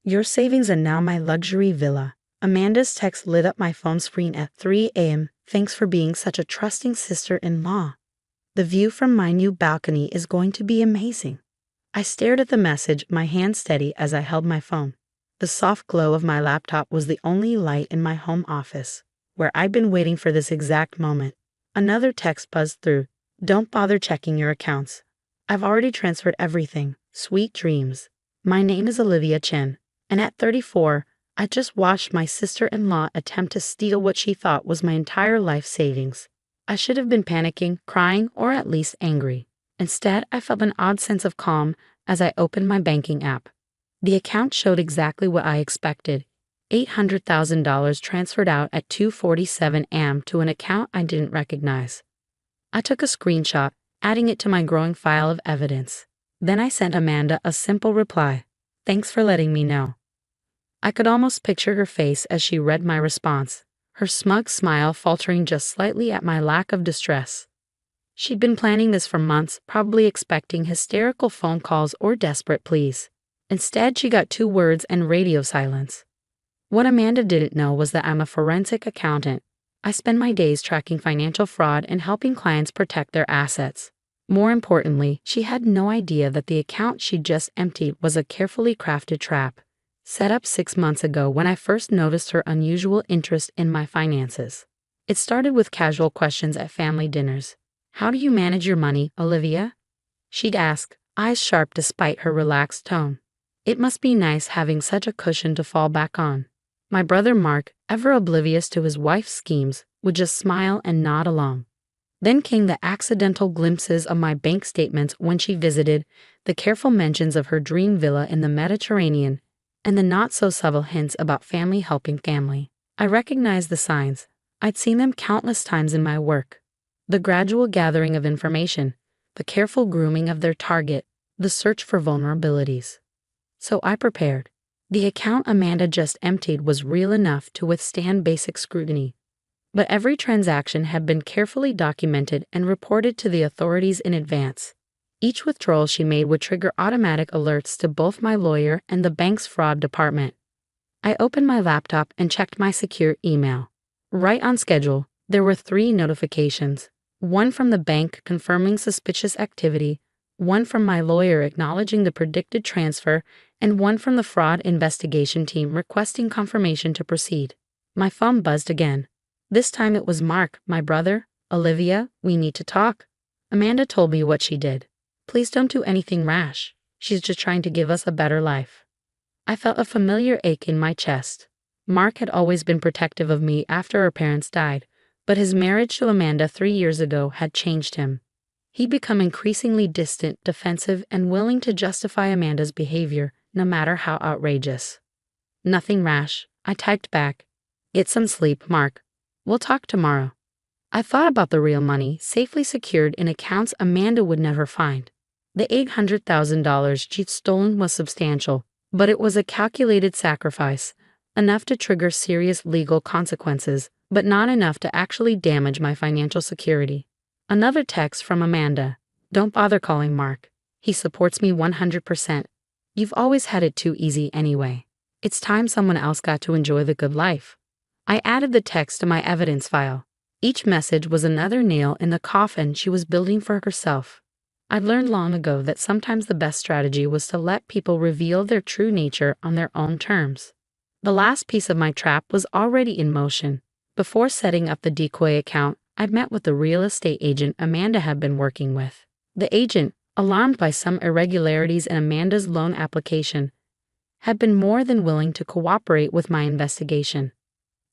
Your savings are now my luxury villa. Amanda's text lit up my phone screen at 3 a.m. Thanks for being such a trusting sister-in-law. The view from my new balcony is going to be amazing. I stared at the message, my hand steady as I held my phone. The soft glow of my laptop was the only light in my home office, where I'd been waiting for this exact moment. Another text buzzed through. Don't bother checking your accounts. I've already transferred everything. Sweet dreams. My name is Olivia Chen, and at 34, I just watched my sister-in-law attempt to steal what she thought was my entire life savings. I should have been panicking, crying, or at least angry. Instead, I felt an odd sense of calm as I opened my banking app. The account showed exactly what I expected. $800,000 transferred out at 2:47 a.m. to an account I didn't recognize. I took a screenshot, adding it to my growing file of evidence. Then I sent Amanda a simple reply. Thanks for letting me know. I could almost picture her face as she read my response, her smug smile faltering just slightly at my lack of distress. She'd been planning this for months, probably expecting hysterical phone calls or desperate pleas. Instead, she got 2 words and radio silence. What Amanda didn't know was that I'm a forensic accountant. I spend my days tracking financial fraud and helping clients protect their assets. More importantly, she had no idea that the account she'd just emptied was a carefully crafted trap, set up 6 months ago when I first noticed her unusual interest in my finances. It started with casual questions at family dinners. How do you manage your money, Olivia? She'd ask, eyes sharp despite her relaxed tone. It must be nice having such a cushion to fall back on. My brother Mark, ever oblivious to his wife's schemes, would just smile and nod along. Then came the accidental glimpses of my bank statements when she visited, the careful mentions of her dream villa in the Mediterranean, and the not-so-subtle hints about family helping family. I recognized the signs. I'd seen them countless times in my work. The gradual gathering of information, the careful grooming of their target, the search for vulnerabilities. So I prepared. The account Amanda just emptied was real enough to withstand basic scrutiny. But every transaction had been carefully documented and reported to the authorities in advance. Each withdrawal she made would trigger automatic alerts to both my lawyer and the bank's fraud department. I opened my laptop and checked my secure email. Right on schedule, there were 3 notifications. One from the bank confirming suspicious activity, one from my lawyer acknowledging the predicted transfer, and one from the fraud investigation team requesting confirmation to proceed. My phone buzzed again. This time it was Mark, my brother. Olivia, we need to talk. Amanda told me what she did. Please don't do anything rash. She's just trying to give us a better life. I felt a familiar ache in my chest. Mark had always been protective of me after our parents died, but his marriage to Amanda 3 years ago had changed him. He'd become increasingly distant, defensive, and willing to justify Amanda's behavior, no matter how outrageous. Nothing rash, I typed back. Get some sleep, Mark. We'll talk tomorrow. I thought about the real money, safely secured in accounts Amanda would never find. The $800,000 she'd stolen was substantial, but it was a calculated sacrifice, enough to trigger serious legal consequences, but not enough to actually damage my financial security. Another text from Amanda. Don't bother calling Mark. He supports me 100%. You've always had it too easy anyway. It's time someone else got to enjoy the good life. I added the text to my evidence file. Each message was another nail in the coffin she was building for herself. I'd learned long ago that sometimes the best strategy was to let people reveal their true nature on their own terms. The last piece of my trap was already in motion. Before setting up the decoy account, I'd met with the real estate agent Amanda had been working with. The agent, alarmed by some irregularities in Amanda's loan application, had been more than willing to cooperate with my investigation.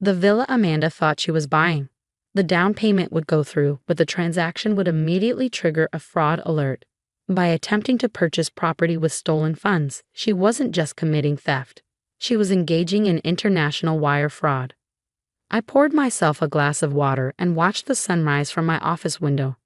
The villa Amanda thought she was buying. The down payment would go through, but the transaction would immediately trigger a fraud alert. By attempting to purchase property with stolen funds, she wasn't just committing theft. She was engaging in international wire fraud. I poured myself a glass of water and watched the sunrise from my office window.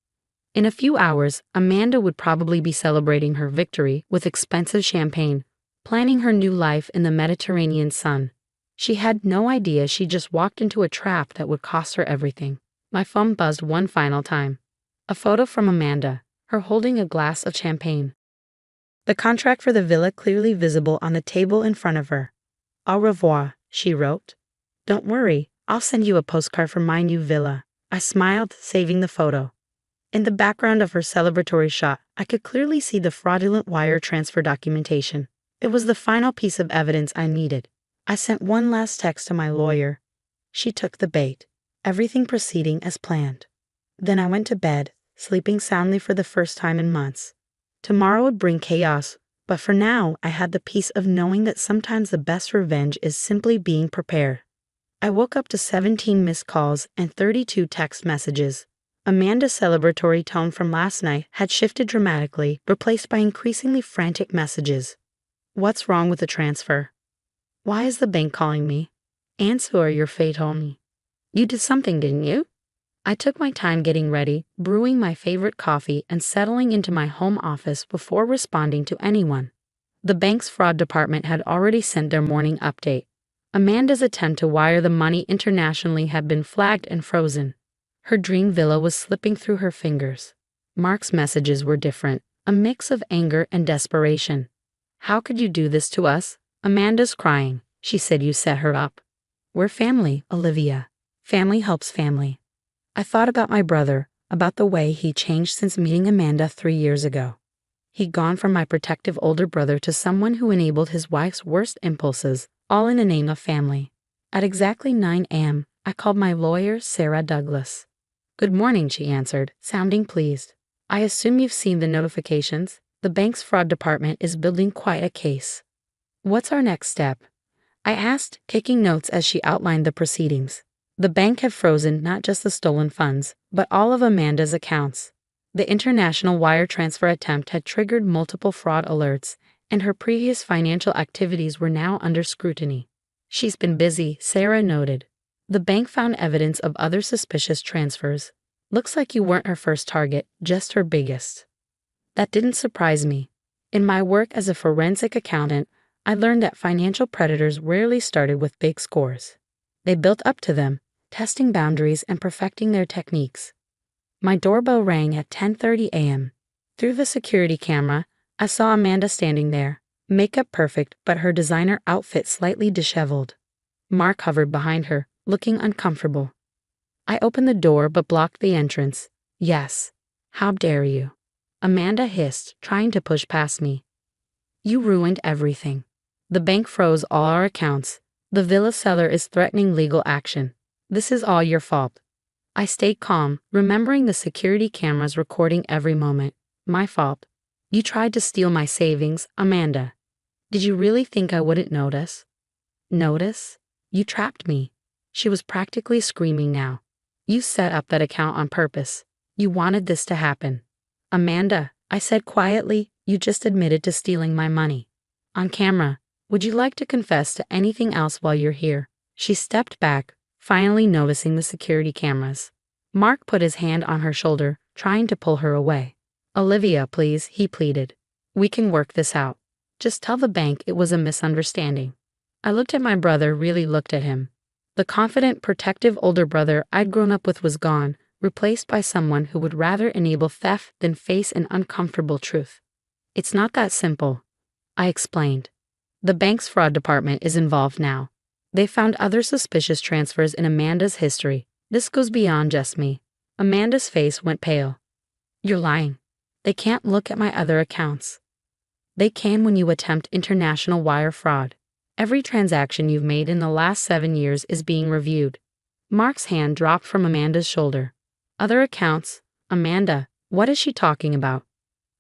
In a few hours, Amanda would probably be celebrating her victory with expensive champagne, planning her new life in the Mediterranean sun. She had no idea she just walked into a trap that would cost her everything. My phone buzzed one final time. A photo from Amanda, her holding a glass of champagne. The contract for the villa clearly visible on the table in front of her. Au revoir, she wrote. Don't worry, I'll send you a postcard from my new villa. I smiled, saving the photo. In the background of her celebratory shot, I could clearly see the fraudulent wire transfer documentation. It was the final piece of evidence I needed. I sent one last text to my lawyer. She took the bait, everything proceeding as planned. Then I went to bed, sleeping soundly for the first time in months. Tomorrow would bring chaos, but for now I had the peace of knowing that sometimes the best revenge is simply being prepared. I woke up to 17 missed calls and 32 text messages. Amanda's celebratory tone from last night had shifted dramatically, replaced by increasingly frantic messages. What's wrong with the transfer? Why is the bank calling me? Answer or your fate told me. You did something, didn't you? I took my time getting ready, brewing my favorite coffee and settling into my home office before responding to anyone. The bank's fraud department had already sent their morning update. Amanda's attempt to wire the money internationally had been flagged and frozen. Her dream villa was slipping through her fingers. Mark's messages were different, a mix of anger and desperation. How could you do this to us? Amanda's crying. She said you set her up. We're family, Olivia. Family helps family. I thought about my brother, about the way he changed since meeting Amanda 3 years ago. He'd gone from my protective older brother to someone who enabled his wife's worst impulses, all in the name of family. At exactly 9 a.m., I called my lawyer, Sarah Douglas. Good morning, she answered, sounding pleased. I assume you've seen the notifications. The bank's fraud department is building quite a case. What's our next step? I asked, taking notes as she outlined the proceedings. The bank had frozen not just the stolen funds, but all of Amanda's accounts. The international wire transfer attempt had triggered multiple fraud alerts, and her previous financial activities were now under scrutiny. She's been busy, Sarah noted. The bank found evidence of other suspicious transfers. Looks like you weren't her first target, just her biggest. That didn't surprise me. In my work as a forensic accountant, I learned that financial predators rarely started with big scores. They built up to them, testing boundaries and perfecting their techniques. My doorbell rang at 10:30 a.m. Through the security camera, I saw Amanda standing there, makeup perfect but her designer outfit slightly disheveled. Mark hovered behind her, looking uncomfortable. I opened the door but blocked the entrance. Yes. How dare you? Amanda hissed, trying to push past me. You ruined everything. The bank froze all our accounts. The villa seller is threatening legal action. This is all your fault. I stayed calm, remembering the security cameras recording every moment. My fault. You tried to steal my savings, Amanda. Did you really think I wouldn't notice? Notice? You trapped me. She was practically screaming now. You set up that account on purpose. You wanted this to happen. Amanda, I said quietly, you just admitted to stealing my money. On camera, would you like to confess to anything else while you're here? She stepped back, finally noticing the security cameras. Mark put his hand on her shoulder, trying to pull her away. Olivia, please, he pleaded. We can work this out. Just tell the bank it was a misunderstanding. I looked at my brother, really looked at him. The confident, protective older brother I'd grown up with was gone, replaced by someone who would rather enable theft than face an uncomfortable truth. It's not that simple, I explained. The bank's fraud department is involved now. They found other suspicious transfers in Amanda's history. This goes beyond just me. Amanda's face went pale. You're lying. They can't look at my other accounts. They can when you attempt international wire fraud. Every transaction you've made in the last 7 years is being reviewed. Mark's hand dropped from Amanda's shoulder. Other accounts? Amanda, what is she talking about?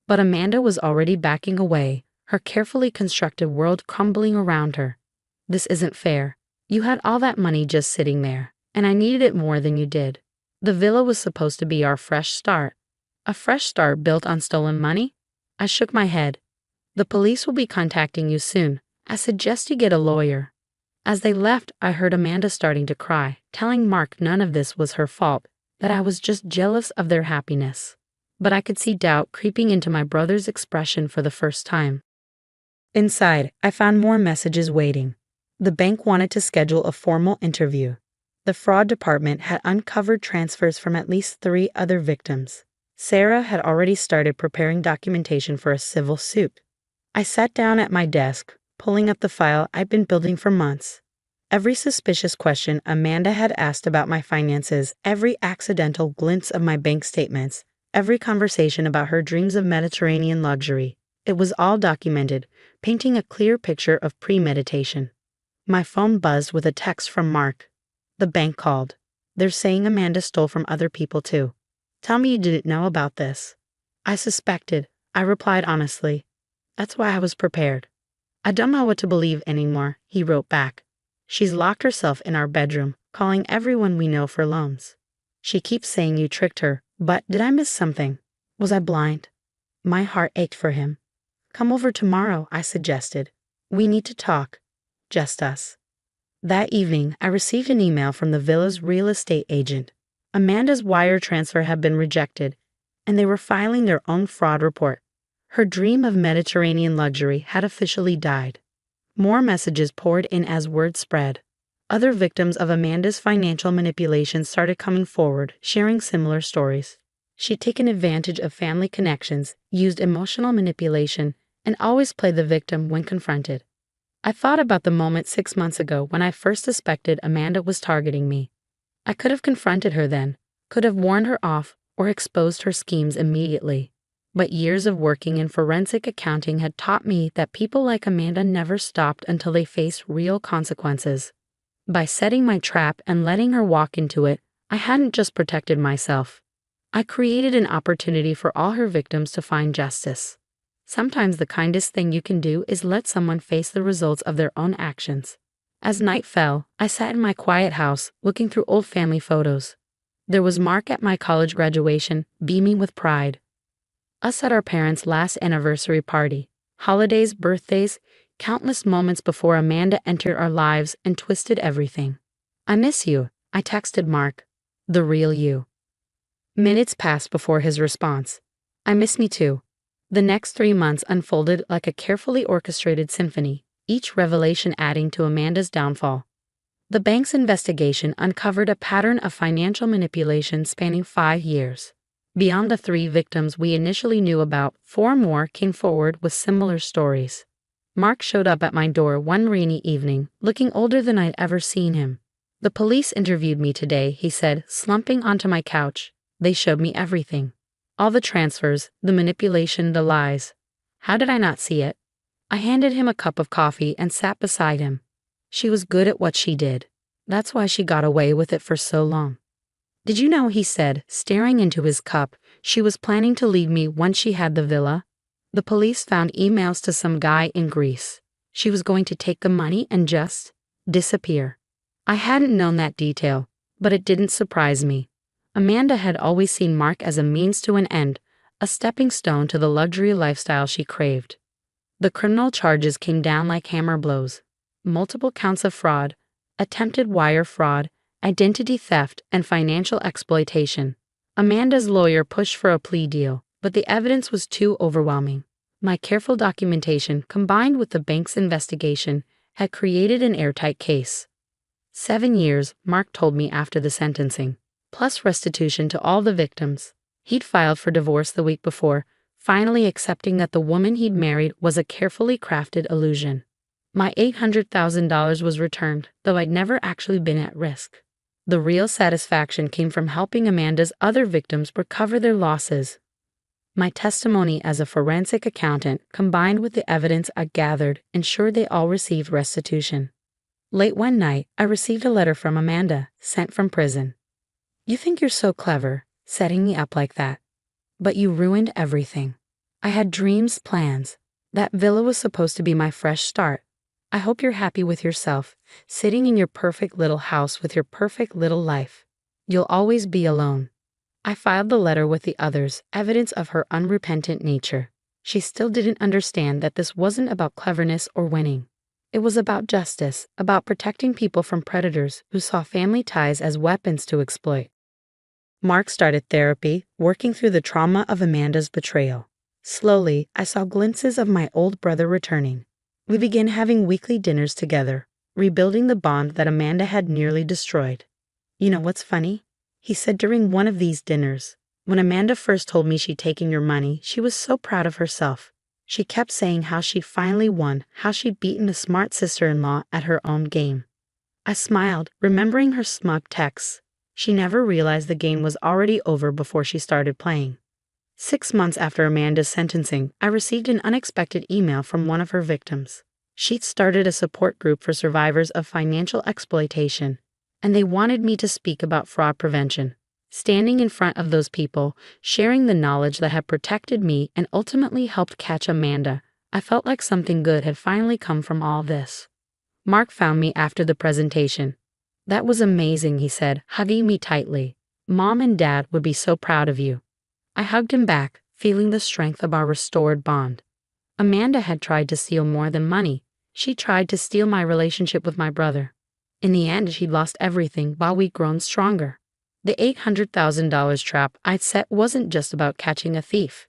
But Amanda was already backing away, her carefully constructed world crumbling around her. This isn't fair. You had all that money just sitting there, and I needed it more than you did. The villa was supposed to be our fresh start. A fresh start built on stolen money? I shook my head. The police will be contacting you soon. I suggest you get a lawyer. As they left, I heard Amanda starting to cry, telling Mark none of this was her fault, that I was just jealous of their happiness. But I could see doubt creeping into my brother's expression for the first time. Inside, I found more messages waiting. The bank wanted to schedule a formal interview. The fraud department had uncovered transfers from at least 3 other victims. Sarah had already started preparing documentation for a civil suit. I sat down at my desk, pulling up the file I'd been building for months. Every suspicious question Amanda had asked about my finances, every accidental glimpse of my bank statements, every conversation about her dreams of Mediterranean luxury. It was all documented, painting a clear picture of premeditation. My phone buzzed with a text from Mark. The bank called. They're saying Amanda stole from other people too. Tell me you didn't know about this. I suspected, I replied honestly. That's why I was prepared. I don't know what to believe anymore, he wrote back. She's locked herself in our bedroom, calling everyone we know for loans. She keeps saying you tricked her, but did I miss something? Was I blind? My heart ached for him. Come over tomorrow, I suggested. We need to talk. Just us. That evening, I received an email from the villa's real estate agent. Amanda's wire transfer had been rejected, and they were filing their own fraud report. Her dream of Mediterranean luxury had officially died. More messages poured in as word spread. Other victims of Amanda's financial manipulation started coming forward, sharing similar stories. She'd taken advantage of family connections, used emotional manipulation, and always played the victim when confronted. I thought about the moment 6 months ago when I first suspected Amanda was targeting me. I could have confronted her then, could have warned her off, or exposed her schemes immediately. But years of working in forensic accounting had taught me that people like Amanda never stopped until they faced real consequences. By setting my trap and letting her walk into it, I hadn't just protected myself. I created an opportunity for all her victims to find justice. Sometimes the kindest thing you can do is let someone face the results of their own actions. As night fell, I sat in my quiet house, looking through old family photos. There was Mark at my college graduation, beaming with pride. Us at our parents' last anniversary party. Holidays, birthdays, countless moments before Amanda entered our lives and twisted everything. I miss you, I texted Mark. The real you. Minutes passed before his response. I miss me too. The next 3 months unfolded like a carefully orchestrated symphony, each revelation adding to Amanda's downfall. The bank's investigation uncovered a pattern of financial manipulation spanning 5 years. Beyond the 3 victims we initially knew about, 4 more came forward with similar stories. Mark showed up at my door one rainy evening, looking older than I'd ever seen him. The police interviewed me today, he said, slumping onto my couch. They showed me everything. All the transfers, the manipulation, the lies. How did I not see it? I handed him a cup of coffee and sat beside him. She was good at what she did. That's why she got away with it for so long. Did you know, he said, staring into his cup, she was planning to leave me once she had the villa? The police found emails to some guy in Greece. She was going to take the money and just disappear. I hadn't known that detail, but it didn't surprise me. Amanda had always seen Mark as a means to an end, a stepping stone to the luxury lifestyle she craved. The criminal charges came down like hammer blows. Multiple counts of fraud, attempted wire fraud, identity theft, and financial exploitation. Amanda's lawyer pushed for a plea deal, but the evidence was too overwhelming. My careful documentation, combined with the bank's investigation, had created an airtight case. 7 years, Mark told me after the sentencing, plus restitution to all the victims. He'd filed for divorce the week before, finally accepting that the woman he'd married was a carefully crafted illusion. My $800,000 was returned, though I'd never actually been at risk. The real satisfaction came from helping Amanda's other victims recover their losses. My testimony as a forensic accountant, combined with the evidence I gathered, ensured they all received restitution. Late one night, I received a letter from Amanda, sent from prison. You think you're so clever, setting me up like that. But you ruined everything. I had dreams, plans. That villa was supposed to be my fresh start. I hope you're happy with yourself, sitting in your perfect little house with your perfect little life. You'll always be alone. I filed the letter with the others, evidence of her unrepentant nature. She still didn't understand that this wasn't about cleverness or winning. It was about justice, about protecting people from predators who saw family ties as weapons to exploit. Mark started therapy, working through the trauma of Amanda's betrayal. Slowly, I saw glimpses of my old brother returning. We began having weekly dinners together, rebuilding the bond that Amanda had nearly destroyed. You know what's funny? He said during one of these dinners, when Amanda first told me she'd taken your money, she was so proud of herself. She kept saying how she'd finally won, how she'd beaten a smart sister-in-law at her own game. I smiled, remembering her smug texts. She never realized the game was already over before she started playing. 6 months after Amanda's sentencing, I received an unexpected email from one of her victims. She'd started a support group for survivors of financial exploitation, and they wanted me to speak about fraud prevention. Standing in front of those people, sharing the knowledge that had protected me and ultimately helped catch Amanda, I felt like something good had finally come from all this. Mark found me after the presentation. "That was amazing," he said, hugging me tightly. "Mom and Dad would be so proud of you." I hugged him back, feeling the strength of our restored bond. Amanda had tried to steal more than money. She tried to steal my relationship with my brother. In the end, she'd lost everything while we'd grown stronger. The $800,000 trap I'd set wasn't just about catching a thief.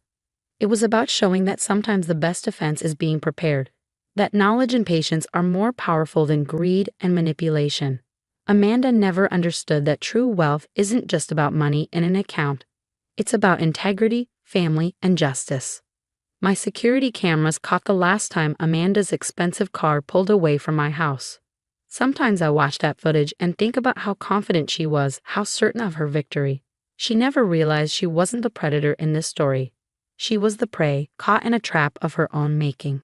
It was about showing that sometimes the best defense is being prepared, that knowledge and patience are more powerful than greed and manipulation. Amanda never understood that true wealth isn't just about money in an account. It's about integrity, family, and justice. My security cameras caught the last time Amanda's expensive car pulled away from my house. Sometimes I watch that footage and think about how confident she was, how certain of her victory. She never realized she wasn't the predator in this story. She was the prey, caught in a trap of her own making.